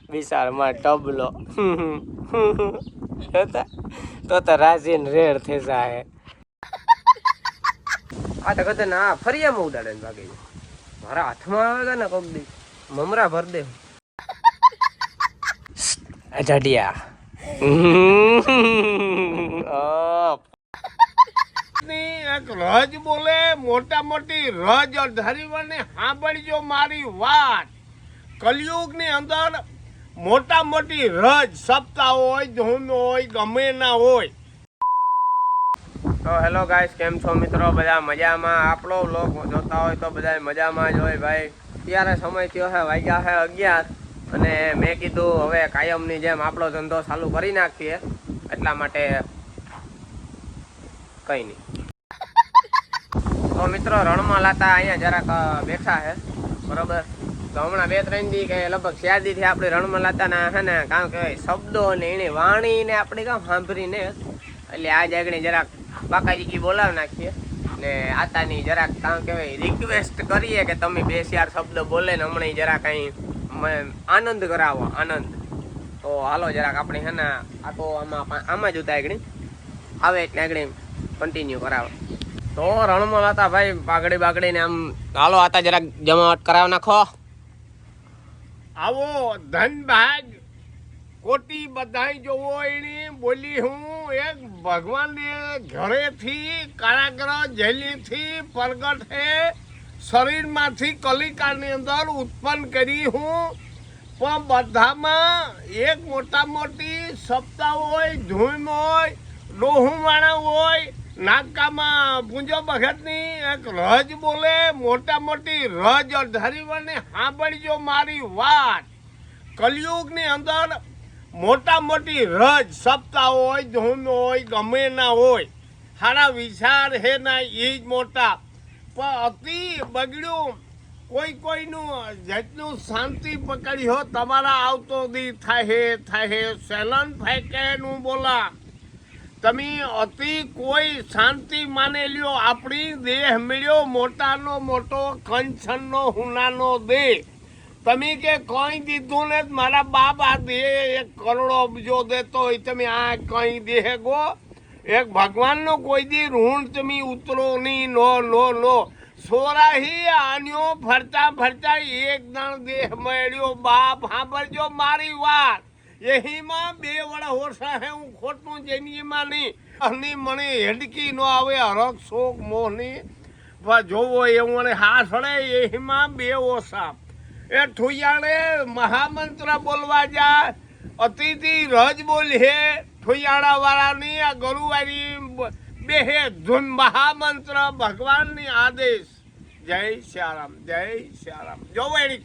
વિશાળમાં ટબલો તો રાજીન રેડ થઈ જાય. આ તો કદાચ ના ફરિયામાં ઉડાડે ને ભાગી મારા હાથમાં આવે ને કોક દી મમરા ભર દે અજાડિયા. એક રજ બોલે મોટા મોટી રજ અઢારીવાને સાંભળજો મારી વાત. કલયુગ ની અંદર મોટા મોટી રજ સપ્તાહ હોય ધૂમ હોય ગમે ના હોય. તો હેલો ગાઈસ, કેમ છો મિત્રો? બધા મજામાં? આપણો વ્લોગ જોતા હોય તો બધા મજામાં જ હોય ભાઈ. ત્યારે સમય થયો છે, વાગ્યા છે 11 અને મેં કીધું હવે કાયમની જેમ આપણો ધંધો ચાલુ કરી નાખીએ. એટલા માટે કંઈ નહીં. તો મિત્રો રણમાં લાતા અહીંયા જરાક બેઠા છે, બરોબર. તો હમણાં 2-3 દી કે લગભગ 4 દીથી આપણે રણમાં લાતાના છે ને કારણ કે શબ્દો ને એની વાણીને આપણે કામ સાંભળીને એટલે આજ આગળ જરાક બાકાજી બોલાવી નાખીએ ને આતાની જરાક કામ કહેવાય રિક્વેસ્ટ કરીએ કે તમે 2-4 શબ્દ બોલે ને હમણાં જરાક કંઈ આનંદ કરાવો, આનંદ. તો હાલો જરાક આપણે છે ને આ તો આમાં જ ઉતા આગળ આવે એટલે આગળ કન્ટિન્યુ કરાવો. તો રણમાં લાતા ભાઈ બાગડીને આમ હાલો આતા જરાક જમાવટ કરાવ નાખો. આવો ધનભાગ કોટી બધાય જોવો એની બોલી હું એક ભગવાનને ઘરેથી કારાગ્રહ જેલીથી પ્રગટ હે શરીરમાંથી કલિકાની અંદર ઉત્પન્ન કરી હું. પણ બધામાં એક મોટા મોટી સપ્તાહ હોય, ધૂમ હોય, ડોહુમાણા હોય, નાકામાં પૂંજો ભગતની એક રજ બોલે મોટા મોટી રજ અઢારીવાને સાંભળજો મારી વાત. કલયુગની અંદર મોટા મોટી રજ સપ્તાહ હોય, ધૂમ હોય, ગમે ના હોય, સારા વિચાર હે ના એ જ મોટા. પણ અતિ બગડ્યું કોઈનું જેટલું શાંતિ પકડી હો તમારા આવતો દી થાય સેલન ફેંકેનું બોલા. તમે અતિ કોઈ શાંતિ માને લ્યો. આપણી દેહ મળ્યો મોટાનો મોટો કંચનનો હુનાનો દેહ. તમે કે કંઈ દીધું ને મારા બાપ આ દેહ 1 કરોડ અબજો દેતો હોય તમે આ કંઈ દેહ ગો. એક ભગવાનનો કોઈ દી ઋણ તમે ઉતરો નહીં. નો સોરાહી આન્યો ફરતા એક દણ દેહ મળ્યો. બાપ સાંભળજો મારી વાત. એહીમાં 2 વડા હોશા હે હું ખોટું જેનીમાં નહીં મને હેડકી ન આવે હરક શોક મોહની જોવો એવું અને હા સડે એહીમાં 2 ઓછા. એ ઠુયાણે મહામંત્ર બોલવા જાય અતિથિ રજ બોલ હે ઠુયાણા વાળાની આ ગરુવારી બેહે ધૂન મહામંત્ર ભગવાનની આદેશ. જય શ્યારામ, જય શ્યારામ. જોવો એની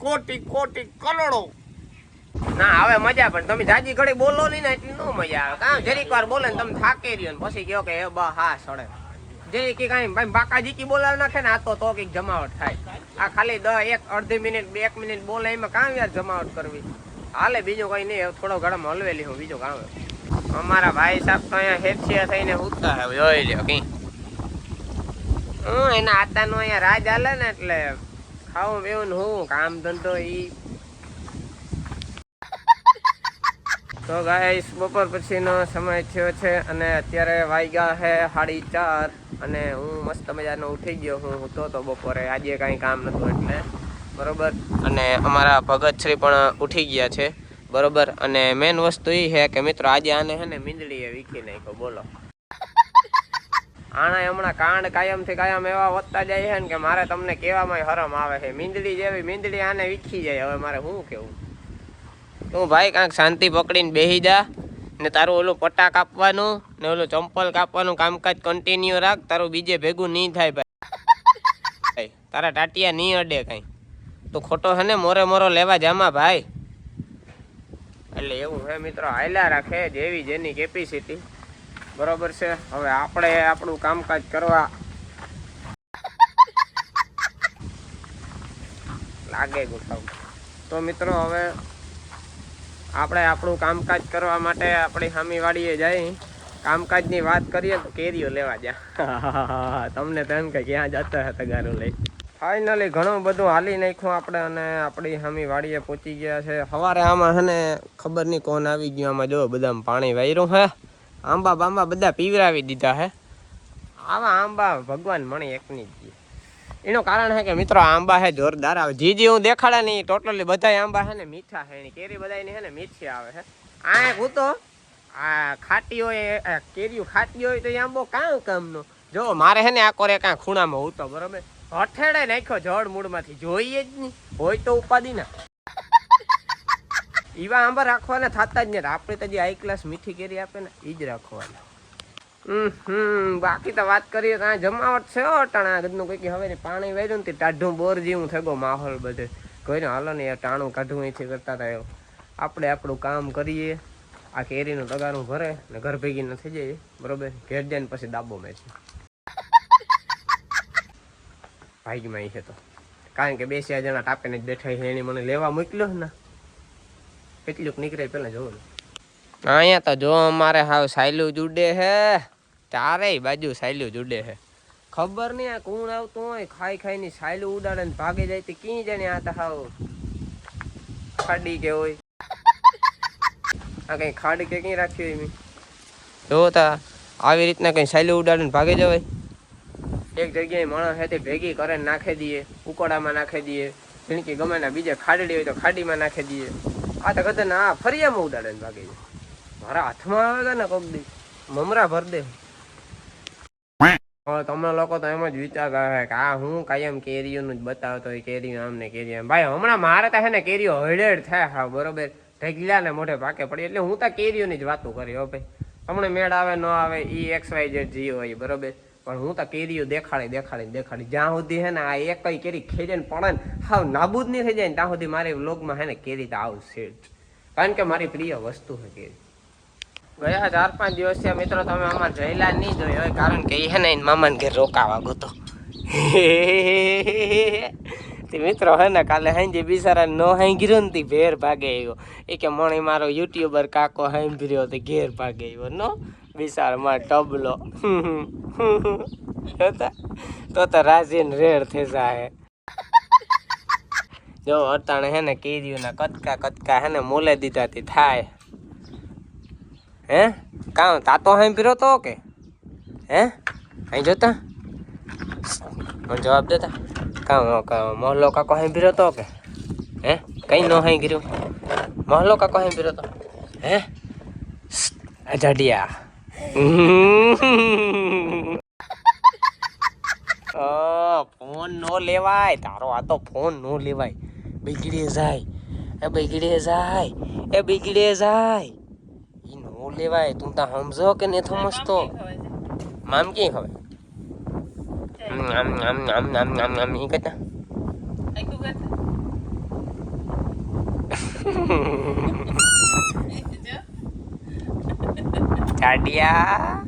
કોટી કરોડો. ના હવે મજા પણ તમે જાજી ઘડી બોલો નહીં ને એટલી નો મજા આવે. કાં જરીક વાર બોલે ને તમે થાકી રહ્યો ને પછી કહો કે હા સડે જે કે કાંઈ ભાઈ બાકાજી કી બોલાવી નાખે ને આ તો કંઈક જમાવટ થાય. આ ખાલી 1-1.5 મિનિટ 1 મિનિટ બોલે એમાં કાં યાર જમાવટ કરવી હાલે. બીજું કંઈ નહીં, થોડો ઘડામાં હલવેલી હું બીજું કામ. અમારા ભાઈ સાહેબ તો અહીંયા હેઠિયા થઈને ઉઠતા હવે જોઈ લ્યો કઈ એના આતાનો અહીંયા રાજ હાલે ને એટલે ખાવું પીવું ને હું કામ ધંધો ઈ. તો ગાઈસ બપોર પછીનો સમય થયો છે અને અત્યારે વાગ્યા છે 4:30 અને હું મસ્ત મજાનો ઉઠી ગયો. હું તો બપોરે આજે કાંઈ કામ નહોતું એટલે, બરોબર. અને અમારા ભગતશ્રી પણ ઉઠી ગયા છે, બરોબર. અને મેન વસ્તુ એ છે કે મિત્રો આજે આને છે ને મીંદડીએ વીખી નાખ્યો. બોલો આના હમણાં કાંડ કાયમથી કાયમ એવા વધતા જાય છે ને કે મારે તમને કહેવામાં હરમ આવે છે. મીંદડી જેવી મીંદડી આને વીખી જાય. હવે મારે શું કેવું? તું ભાઈ કાંઈક શાંતિ પકડીને બેસી જા ને તારું ઓલું પટ્ટા કાપવાનું ને ઓલું ચંપલ કાપવાનું કામકાજ કન્ટિન્યુ રાખ. તારું બીજે ભેગું નહીં થાય ભાઈ. તારા ટાટિયા નહીં અડે કાંઈ. તું ખોટો છે ને મોરે લેવા જામાં ભાઈ. એટલે એવું હે મિત્રો, હાલ્યા રાખે જેવી જેની કેપેસિટી, બરોબર છે. હવે આપણે આપણું કામકાજ કરવા લાગે ગુઠાવ. તો મિત્રો હવે આપણે આપણું કામકાજ કરવા માટે આપણી સામીવાડીએ જઈ કામકાજની વાત કરીએ તો કેરીઓ લેવા જા. તમને તો એમ કે ક્યાં જતા હતા ગારું લઈ. ફાઇનલી ઘણું બધું હાલી નાખ્યું આપણે અને આપણી સામી વાડીએ પહોંચી ગયા છે. સવારે આમાં છે ને ખબર નહીં કોણ આવી ગયું. આમાં જો બધામાં પાણી વાયરું હે. આંબા બાંબા બધા પીવરાવી દીધા હે. આવા આંબા ભગવાન મણી એકની જ. એનું કારણ છે કે મિત્રો આંબા હે જોરદાર આવે. જે હું દેખાડે નહીં ટોટલી બધા આંબા છે ને મીઠા છે. એની કેરી બધાની છે ને મીઠી આવે છે. આ એક હું તો આ ખાટી હોય કેરીઓ ખાટી હોય તો એ આંબો કાં કામનો. જો મારે છે ને આ કોરે કાં ખૂણામાં હું તો બરોબર હઠેડે નાખ્યો જળ મૂળમાંથી જોઈએ જ નહીં હોય તો ઉપાદી ના એવા આંબા રાખવાના થતા જ નહીં. આપણે તો જે હાઈ ક્લાસ મીઠી કેરી આપે ને એ જ રાખવાના. બાકી તો વાત કરીએ તો જમાવટ છે ટાણા ગદનું કંઈક હવે ને પાણી વાર્યું ને ટાઢું બોર જેવું થયો માહોલ બધે કોઈને હાલો ને ટાણું કાઢવું અહીંથી કરતા હતા એવું. આપણે આપણું કામ કરીએ. આ કેરીનું તગારું ભરે ને ઘર ભેગી ન થઈ જાય બરોબર. ઘેર જઈને પછી દાબો મેચી ભાઈમાં છે તો કારણ કે 2 જણા ટાપીને જ બેઠા છે. એની મને લેવા મોકલ્યો ને કેટલુંક નીકળે પેલા જોવું. અહીંયા તો જો અમારે હાવ સાયલું જુડે હે. ચારેય બાજુ સાયલું જુડે હે. ખબર નહીં આ કોણ આવતું હોય ખાઈ ખાઈને સાયલું ઉડાડે ને ભાગી જાય તો કી જાણે આ તો હાવ ખાડી કે હોય. આ કઈ ખાડી કે કઈ રાખ્યું હોય જો તા આવી રીતના કઈ સાયલું ઉડાડે ને ભાગી જવાય. એક જગ્યાએ માણસ હતી ભેગી કરે નાખી દઈએ ઉકોડામાં નાખી દઈએ જીણકી ગમે ના બીજે ખાડી હોય તો ખાડીમાં નાખી દઈએ. આ તો કદાચ આ ફરિયામાં ઉડાડે ને ભાગી જાય. મારા હાથમાં આવે ને કોક દી મમરા ભર દે. તમે લોકો તો એમ જ વિચારતા હોય કે આ હું કાયમ કેરીઓનું જ બતાવતો હોય કેરીઓ આમ ને કેરીઓ આમ. ભાઈ હમણાં મારે તો હે ને કેરીઓ હળેડ થાય હા બરોબર ઢગલા ને મોઢે પાકે પડી એટલે હું તો કેરીઓની જ વાતો કરી. હો ભાઈ તમને મેળ આવે ન આવે એ XYZ જે હોય બરોબર પણ હું તો કેરીઓ દેખાડી જ્યાં સુધી હે ને આ એક કઈ કેરી ખેડે ને પડે ને હાવ નાબૂદ નહીં થઈ જાય ને ત્યાં સુધી મારી વ્લોગમાં હે ને કેરી તો આવશે જ કારણ કે મારી પ્રિય વસ્તુ છે કેરી. ગયા 4-5 દિવસ થયા મિત્રો તમે અમારે જયલા નહીં જોઈ હોય કારણ કે એ હે ને મામાને ઘેર રોકાવા ગયો તે મિત્રો હે ને કાલે હાંજે બિચારા નો હાંગીરો ને ભેર ભાગે આવ્યો. એ કે મણી મારો યુટ્યુબર કાકો હાંભર્યો તે ઘેર ભાગે આવ્યો નો બિચાર માં ટબલો તો રાજીન રેડ થઈ જાય. જો અટાણે હે ને કેરીઓના કટકા હે ને મોલે દીધાથી થાય હે કાં તાતો હાંભર્યો તો કે હે અહીં જોતા જવાબ દેતા કાં મોહલો કાકો હાંભર્યો તો કે હે કઈ નો હાંભર્યું મોહલો કાકો હાંભર્યો તો હે અજાડિયા ફોન નો લેવાય તારો આ તો ફોન નો લેવાય બગડે જાય ઈ નો લેવાય. તું તા સમજો કે ને સમજતો મામ કે હવે આમ ઈ કતા ચાડિયા